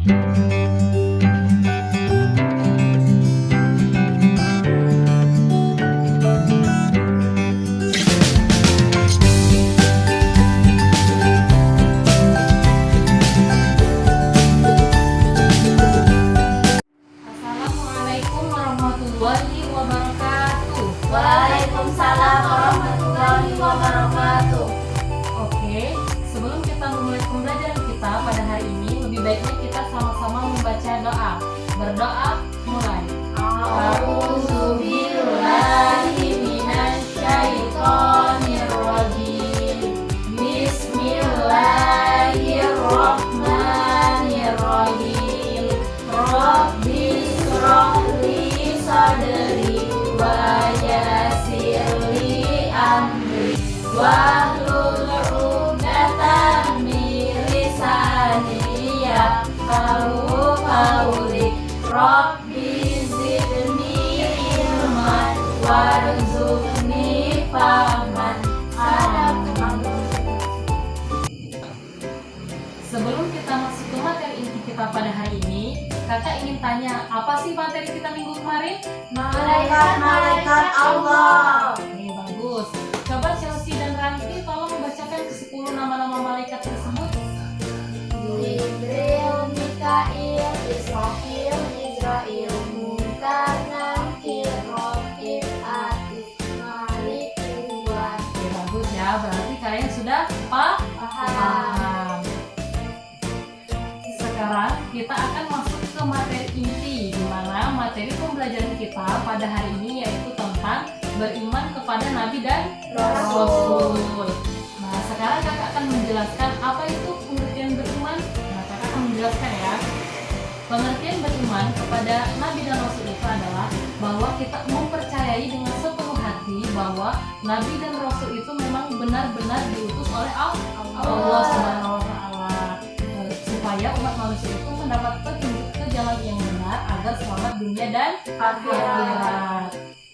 Assalamualaikum warahmatullahi wabarakatuh. Waalaikumsalam warahmatullahi wabarakatuh. Oke, sebelum kita memulai pembelajaran kita pada hari ini, lebih baiknya kita sama-sama membaca doa. Berdoa, mulai. A'udzubillahi minasyaitonirrajim. Bismillahirrahmanirrahim. Rabbi shrahli sadri wa yassirli amri wahlul 'uqdatam min lisani yafqahu qawli. Rabbi zidni ilman warzuqni fahman. Sebelum kita masuk ke materi inti kita pada hari ini, kakak ingin tanya, apa sih materi kita minggu kemarin? Malaikat Allah. Oke, bagus. Coba Chelsea dan Ranti tolong membacakan ke-10 nama-nama malaikat tersebut. Jibril, Mikail, Israfil, Israil, Munkar, Nakir, Raqib, Atid, Malik, Ridwan. Oke, bagus ya. Berarti kalian sudah paham. Sekarang kita akan masuk ke materi inti, di mana materi pembelajaran kita pada hari ini yaitu tentang beriman kepada Nabi dan Rasul. Nah, sekarang kakak akan menjelaskan apa itu pengertian beriman. Nah, kakak akan menjelaskan ya. Pengertian beriman kepada Nabi dan Rasul itu adalah bahwa kita mempercayai dengan sepenuh hati bahwa Nabi dan Rasul itu memang benar-benar diutus oleh Allah Subhanahu wa Ta'ala, supaya umat manusia itu mendapat petunjuk ke jalan yang benar agar selamat dunia dan akhirat.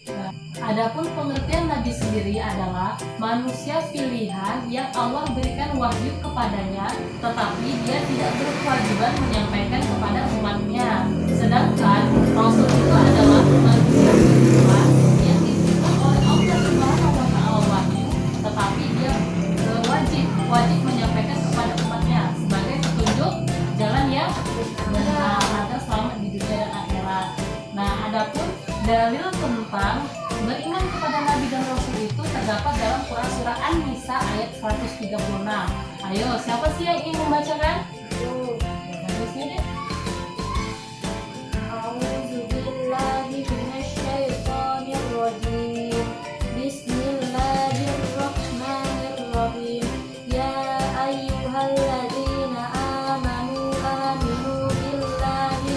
Nah, adapun pengertian Nabi sendiri adalah manusia pilihan yang Allah berikan wahyu kepadanya, tetapi dia tidak berkewajiban menyampaikan kepada umatnya. Sedangkan Rasul itu adalah manusia pilihan yang diberikan oleh Allah Subhanahu wa Ta'ala wahyu, tetapi dia wajib menyampaikan kepada umatnya sebagai petunjuk jalan yang benar agar selamat di dunia dan akhirat. Nah, adapun dalil tentang beriman kepada Nabi dan Rasul itu terdapat dalam Quran surah An-Nisa ayat 136. Ayo, siapa sih yang ingin membacakan? Bagusnya deh. A'udzubillahi minasyaitonirrajim. Bismillahirrahmanirrahim. Ya ayyuhalladzina amanu aminu billahi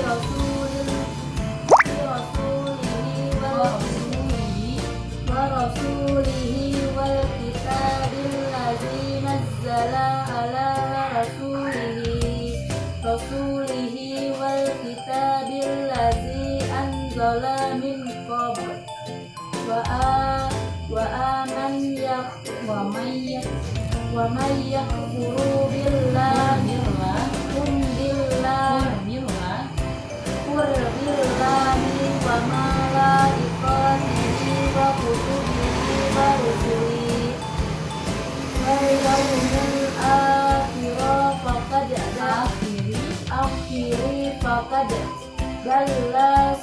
rasulihi wal kitabil ladzi nazzala ala rasulihi wal kitabil ladzi anzala min qabl wa man yakfuru billahi wa malaikatihi wa kutubihi wa rusulihi wal yawmil akhiri faqad dalla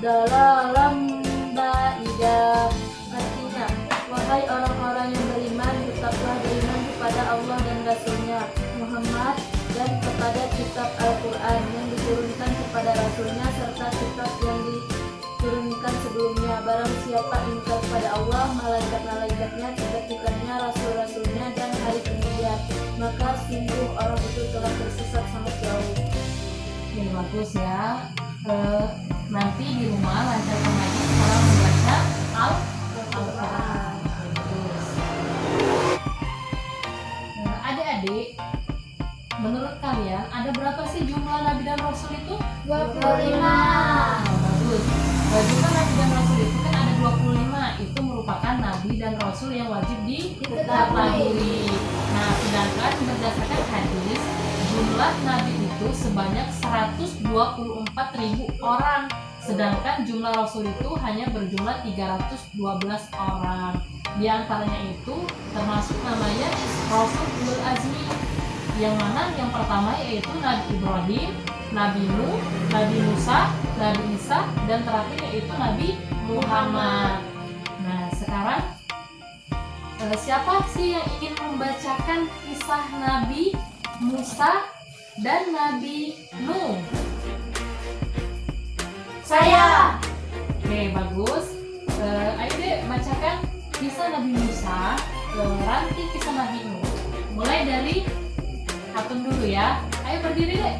dalalam ba'ida. Artinya, wahai orang-orang yang beriman, tetaplah beriman kepada Allah dan Rasulnya Muhammad dan kepada kitab Al-Quran yang diturunkan kepada Rasulnya serta kitab yang diturunkan sebelumnya. Barang siapa ingkar kepada Allah, malaikat-malaikatnya, kitab-kitabnya, rasul-rasulnya, dan hari kemudian, maka sungguh orang itu telah tersesat sangat jauh. Oke, bagus ya. Nanti di rumah lancarkan lagi cara membaca Al-Quran. Adik-adik, menurut kalian ada berapa sih jumlah Nabi dan Rasul itu? 25. Bagus. Jumlah Nabi dan Rasul itu kan ada 25. Itu merupakan Nabi dan Rasul yang wajib diketahui. Nah, sedangkan berdasarkan hadis, jumlah nabi itu sebanyak 124.000 orang, sedangkan jumlah rasul itu hanya berjumlah 312 orang. Di antaranya itu termasuk namanya Rasul Ulul Azmi, yang mana yang pertama yaitu Nabi Ibrahim, Nabi Nuh, Nabi Musa, Nabi Isa, dan terakhir yaitu Nabi Muhammad. Nah, sekarang siapa sih yang ingin membacakan kisah Nabi Musa dan Nabi Nuh? Saya. Oke, bagus. Ayo deh bacakan kisah Nabi Musa, ranting kisah Nabi Nuh. Mulai dari Hatun dulu ya. Ayo berdiri deh.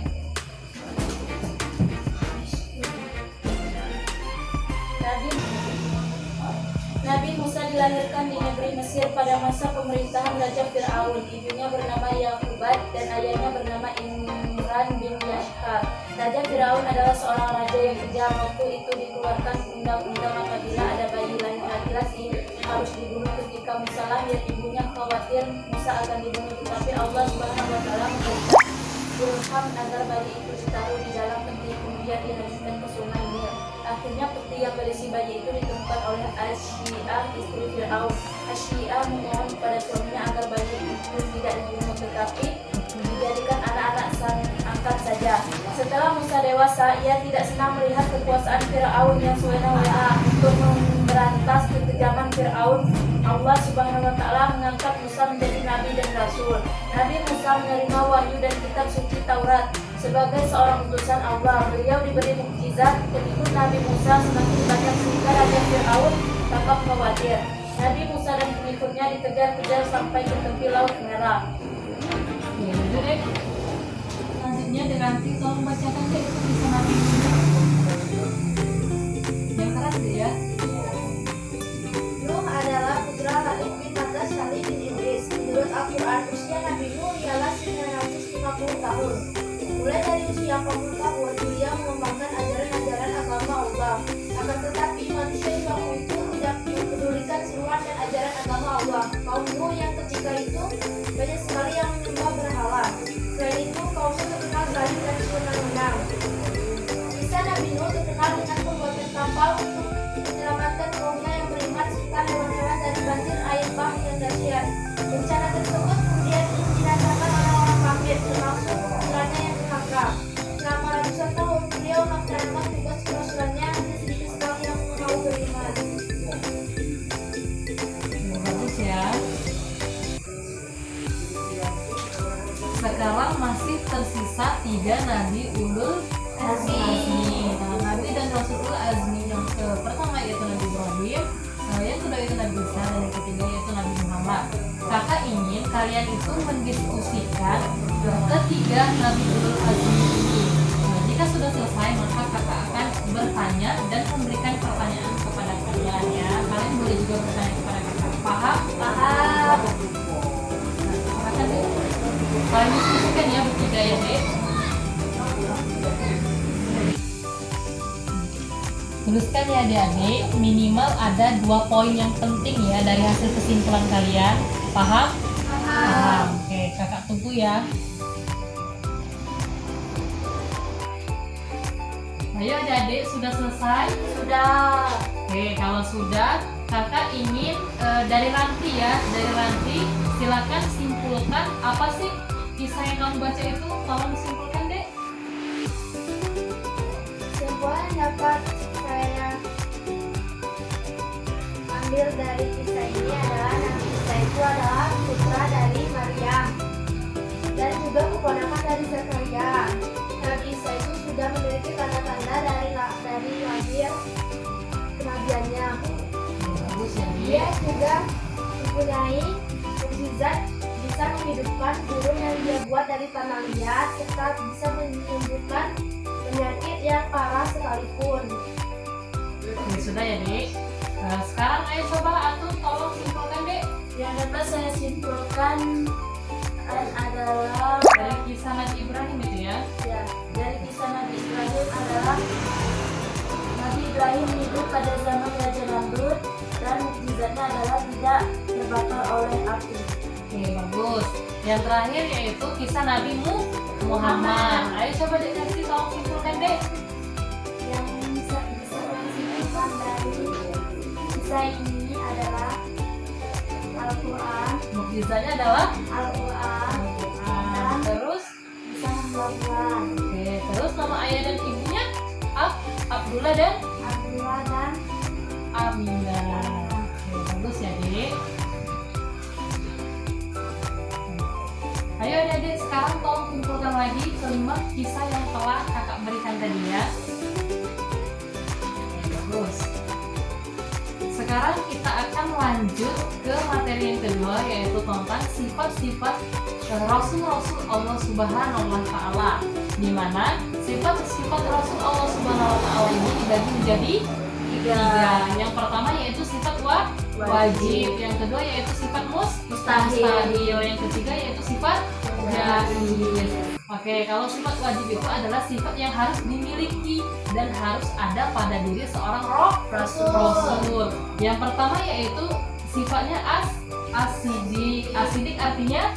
Nabi Musa dilahirkan di negeri Mesir pada masa pemerintahan Raja Fir'aun. Ibunya bernama Yaqubat dan ayahnya bernama Imran bin Yashar. Raja Fir'aun adalah seorang raja yang kejam. Waktu itu dikeluarkan undang-undang apabila ada bayi lahir laki-laki harus dibunuh. Ketika Musa lahir, ibunya khawatir Musa akan dibunuh, tetapi Allah Subhanahu wa Ta'ala memberikan ilham agar bayi itu ditaruh di dalam peti kemudian dihanyutkan ke sungai Nil. Akhirnya peti yang berisi bayi itu ditemukan oleh Asyiah, istri Fir'aun. Asyiah memohon kepada suaminya agar bayi itu tidak dibunuh, tetapi dijadikan anak-anak sang angkat saja. Setelah Musa dewasa, ia tidak senang melihat kekuasaan Fir'aun yang sewenang-wenang. Untuk memberantas kekejaman Fir'aun, Allah Subhanahu wa Ta'ala mengangkat Musa menjadi nabi dan rasul. Nabi Musa menerima wahyu dan kitab suci Taurat. Sebagai seorang utusan Allah, beliau diberi mukjizat. Pengikut Nabi Musa semakin banyak sehingga Raja Fir'aun tampak khawatir. Nabi Musa dan pengikutnya dikejar-kejar sampai ke tepi Laut Merah. Ya, itu deh. Selanjutnya Deranti, tolong bacakan deh itu kisah Nabi Nuh. Yang keras deh ya. Nuh adalah putra Lut bin Natas Salih bin Idris. Menurut Al-Quran, usia Nabi Nuh ialah 950 tahun. Mulai dari usia kaum tahun, beliau mengembangkan ajaran-ajaran agama Allah. Akan tetapi manusia di waktu itu tidak mempedulikan seruan dan ajaran agama Allah. Kaum Nuh yang ketika itu banyak sekali yang menyembah berhala. Selain itu, kaumnya terkenal zalim dan sewenang-wenang. Kisah Nabi Nuh terkenal dengan pembuatan kapal untuk menyelamatkan kaumnya yang beriman serta hewan-hewan dari banjir air bah yang dahsyat. Bencana tersebut kemudian dirasakan orang-orang kafir, termasuk putranya yang durhaka. Selama ratusan tahun, beliau melaksanakan tugas kerasulannya, hanya sedikit sekali yang mau beriman. Bagus ya. Sekarang masih tersisa 3 Nabi Ulul Azmi. Nah, Nabi dan Rasul Ulul Azmi yang pertama yaitu Nabi Ibrahim, yang kedua itu Nabi Isa, dan yang ketiga yaitu Nabi Muhammad. Kakak ingin kalian itu mendiskusikan ketiga Nabi Ulul Azmi ini. Nah, jika sudah selesai maka kakak akan bertanya dan memberikan pertanyaan kepada kalian ya. Kalian boleh juga bertanya kepada kakak. Paham? Paham. Nah, silakan deh. Kalian diskusikan ya bertiga ya deh. Tuliskan ya adik-adik, minimal ada 2 poin yang penting ya dari hasil kesimpulan kalian. Paham? Paham. Oke, kakak tunggu ya. Ayo adik-adik, sudah selesai? Sudah. Oke, kalau sudah, kakak ingin dari Ranti ya, dari Ranti, silakan simpulkan apa sih kisah yang kamu baca itu. Tolong simpulkan deh. Kesimpulan dapat saya ambil dari kisah ini adalah Nabi Isa itu adalah putra dari Maryam dan juga keponakan dari Zakaria. Nabi Isa itu sudah memiliki tanda-tanda dari lahir kenabiannya. Bagus ya, Dia juga mempunyai mukjizat, bisa menghidupkan burung yang dia buat dari tanah liat serta bisa menyembuhkan penyakit yang parah sekalipun. Oke, sudah ya dek. Sekarang ayo coba Atun tolong simpulkan dek. Yang dapat saya simpulkan adalah Dari kisah Nabi Ibrahim itu ya. dari kisah Nabi Ibrahim adalah Nabi Ibrahim hidup pada zaman Raja Namrud dan mukjizatnya adalah tidak terbakar oleh api. Oke, bagus. Yang terakhir yaitu kisah Nabi Muhammad. Ayo coba Dek Nanti tolong simpulkan Dek. Yang bisa disimpulkan dari kisah ini adalah Al-Quran. Mukjizatnya adalah Al-Quran Al-Quran. Terus bisa membawa oke, terus nama ayah dan ibunya Abdullah dan Abdullah dan Aminah. Oke, bagus ya Dek. Ayo adik-adik sekarang tolong kumpulkan lagi kelima kisah yang telah kakak berikan tadi ya. Oke, bagus. Sekarang kita akan lanjut ke materi yang kedua yaitu tentang sifat-sifat Rasul-Rasul Allah Subhanahu wa Ta'ala, di mana sifat-sifat Rasul Allah Subhanahu wa Ta'ala ini dibagi menjadi tiga. Yang pertama yaitu sifat wajib, yang kedua yaitu sifat mustahil, yang ketiga yaitu sifat jaiz. Oke, kalau sifat wajib itu adalah sifat yang harus dimiliki dan harus ada pada diri seorang Rasul. Yang pertama yaitu sifatnya asidik artinya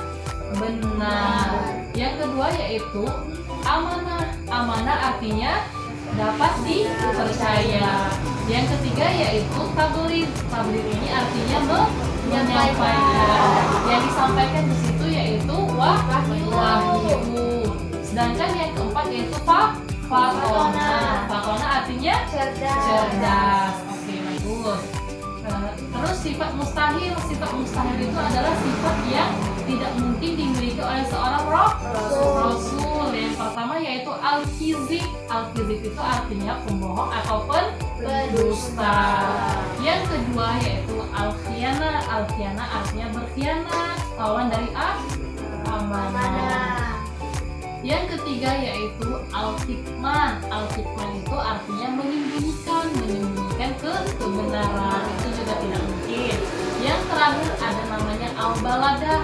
benar. Yang kedua yaitu amanah artinya dapat dipercaya. Yang ketiga yaitu tabligh ini artinya menyampaikan. Yang disampaikan di situ yaitu wahyu. Sedangkan yang keempat yaitu fatona artinya cerdas. Oke, bagus. Terus sifat mustahil itu adalah sifat yang tidak mungkin dimiliki oleh seorang Rasul. Yang pertama yaitu al-kizib itu artinya pembohong ataupun pendusta. Yang kedua yaitu al-khianah artinya berkhianat, lawan dari amanah. Yang ketiga yaitu al-kitman itu artinya menyembunyikan kebenaran, itu juga tidak mungkin. Yang terakhir ada namanya al-baladah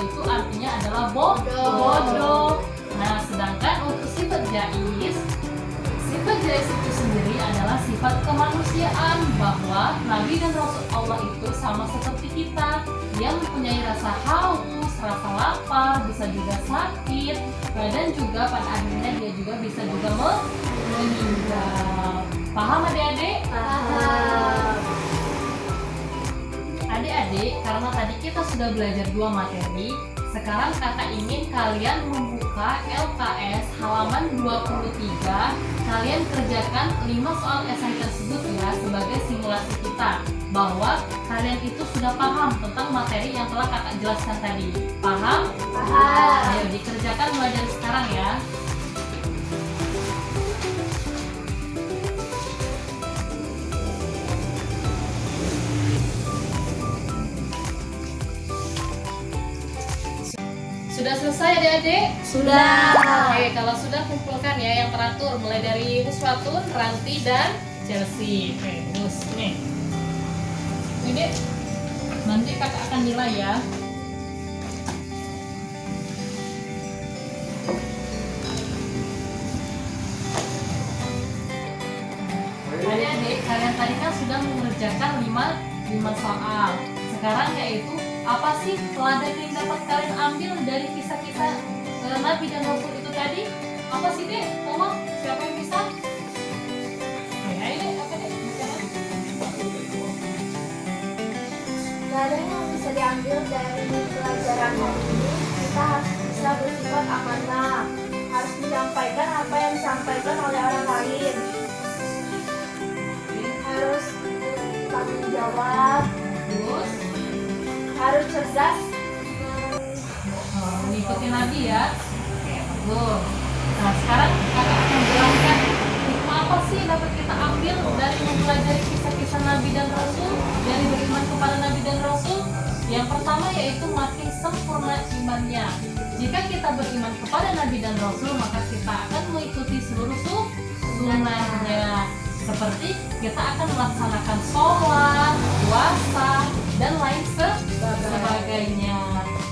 itu artinya adalah bodoh. Nah, sedangkan untuk sifat jaiz itu sendiri adalah sifat kemanusiaan, bahwa Nabi dan Rasul Allah itu sama seperti kita, yang mempunyai rasa haus, rasa lapar, bisa juga sakit, dan juga pada akhirnya dia juga bisa juga meninggal. Paham adik-adik? Paham. Adik-adik, karena tadi kita sudah belajar 2 materi, sekarang kakak ingin kalian membuka LKS halaman 23. Kalian kerjakan 5 soal esai tersebut ya, sebagai simulasi kita, bahwa kalian itu sudah paham tentang materi yang telah kakak jelaskan tadi. Paham? Paham. Ayo dikerjakan mulai dari sekarang ya. Sudah selesai adik-adik? Sudah. Oke, kalau sudah kumpulkan ya yang teratur, mulai dari Huswatun, Ranti, dan Chelsea. Oke, terus nih. Ini nanti kakak akan nilai ya. Adik-adik, kalian tadi kan sudah mengerjakan 5 soal. Sekarang yaitu apa sih teladan yang dapat kalian ambil dari kisah-kisah Nabi dan Rasul itu tadi? Apa sih deh? Tolong, siapa yang bisa? Ayo deh, apa deh? Teladan yang bisa diambil dari pelajaran hari ini, kita harus bisa bersifat amanah, harus menyampaikan apa yang disampaikan oleh orang lain, harus bertanggung jawab, Terus harus cerdas, mengikuti Nabi ya. Oke, bagus. Nah, sekarang kakak akan menjelaskan hikmah apa sih yang dapat kita ambil dari mempelajari kisah-kisah Nabi dan Rasul, dari beriman kepada Nabi dan Rasul. Yang pertama yaitu makin sempurna imannya. Jika kita beriman kepada Nabi dan Rasul, maka kita akan mengikuti seluruh sunnahnya. Seperti kita akan melaksanakan sholat, puasa, dan lain sebagainya.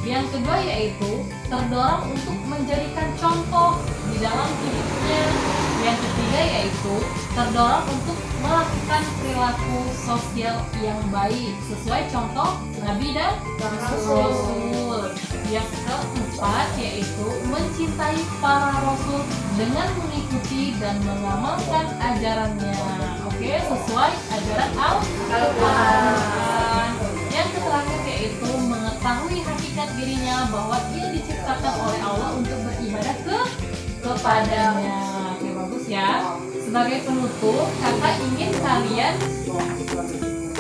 Yang kedua yaitu terdorong untuk menjadikan contoh di dalam hidupnya. Yang ketiga yaitu terdorong untuk melakukan perilaku sosial yang baik sesuai contoh Nabi dan Rasul. Yang keempat yaitu mencintai para Rasul dengan mengikuti dan mengamalkan ajarannya. Oke, sesuai ajaran Al-Quran. Yang terakhir yaitu mengetahui hakikat dirinya bahwa ia diciptakan oleh Allah untuk beribadah kepadanya. Oke, bagus ya. Sebagai penutup, kakak ingin kalian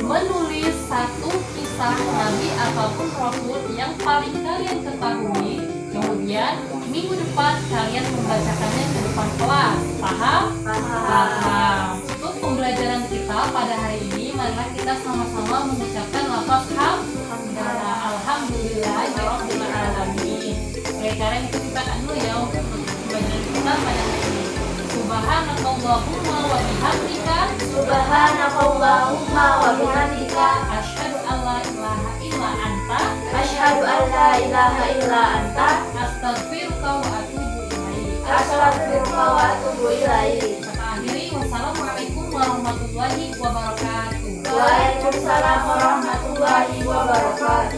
menulis satu kisah Nabi ataupun Rasul yang paling kalian ketahui. Kemudian minggu depan kalian membacakannya ke depan kelas. Paham? Paham. Untuk pembelajaran kita pada hari ini, marilah kita sama-sama mengucapkan lafaz Alhamdulillahirabbil alamin. Oke, kalian ikuti dulu ya untuk pembelajaran kita pada hari ini. Subhanakallahumma wa bihamdika. Subhanakallahumma wa bihamdika. Asyhadu an la ilaha illa anta. Asyhadu an la ilaha illa anta. Astaghfiruka wa atubu ilaik. Astaghfiruka wa atubu ilaik. Kita akhiri, wassalamualaikum warahmatullahi wabarakatuh. Waalaikumsalam warahmatullahi wabarakatuh.